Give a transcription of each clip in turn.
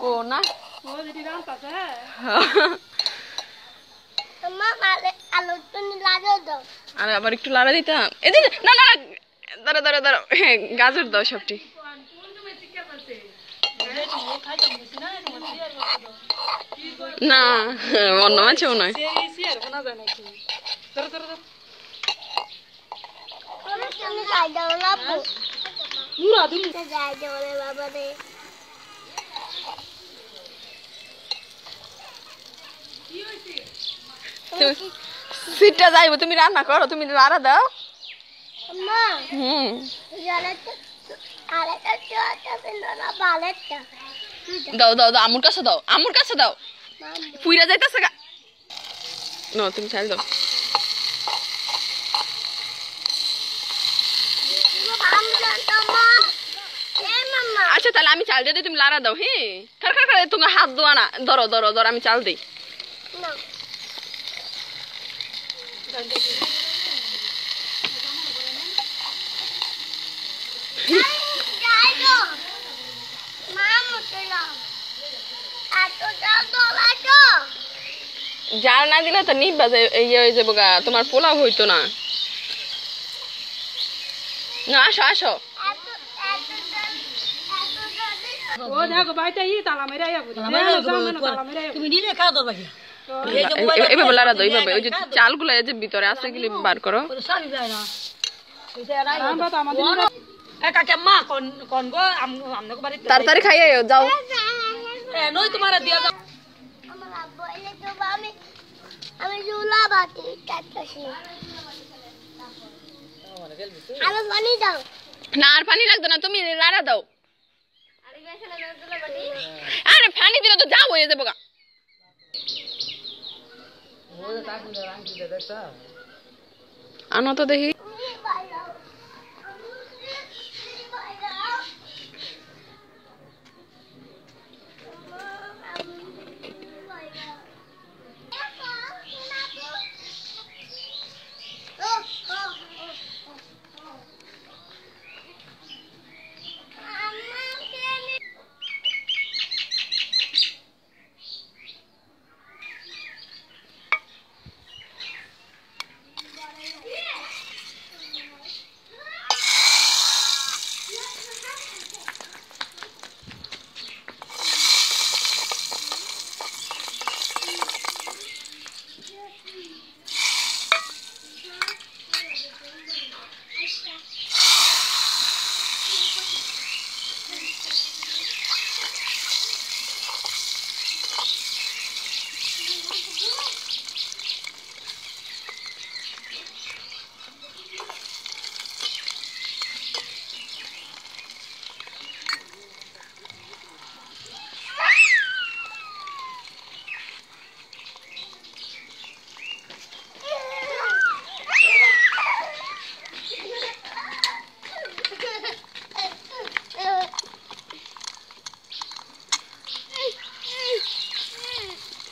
ও না আরে আবার একটু লাড়া দিতাম এদিকে না না দাঁড়া দাঁড়া দাঁড়া হ্যাঁ গাজর দাও সবটি না অন্য মাছেও নয় সিটটা যাইবো তুমি রান্না করো তুমি লাড়া দাও দাও দাও দাও আমুর কাছে দাও পুইরা যাইতেছে গা না তুমি ছাড় দাও আচ্ছা তাহলে আমি চাল দিয়ে তুমি লাড়া দাও হ্যাঁ খার খার খার তুমি হাত দোয়া না ধরো ধরো ধরো আমি চাল দিই জাল না দিলে তো নিবা ইয়ে হয়ে যাবো গা তোমার পোলাও হইতো না না আসো আসো এভাবে লাড়া দাও এইভাবে ওই যে চালগুলো যে ভিতরে আছে এগুলি বার করো তাড়াতাড়ি খাইয়ে যাও না আর পানি লাগতো না তুমি লাড়া দাও আরে পানি দিলে তো যাও হয়ে যাবো গা আনো তো দেখি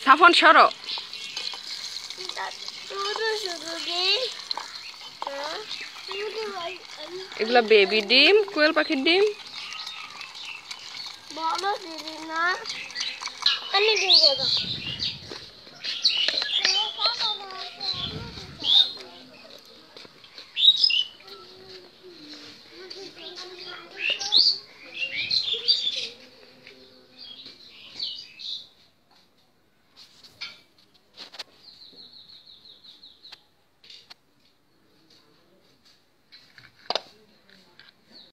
সাফন সরো এগুলা বেবি ডিম কোয়েল পাখির ডিম বলো দিদি না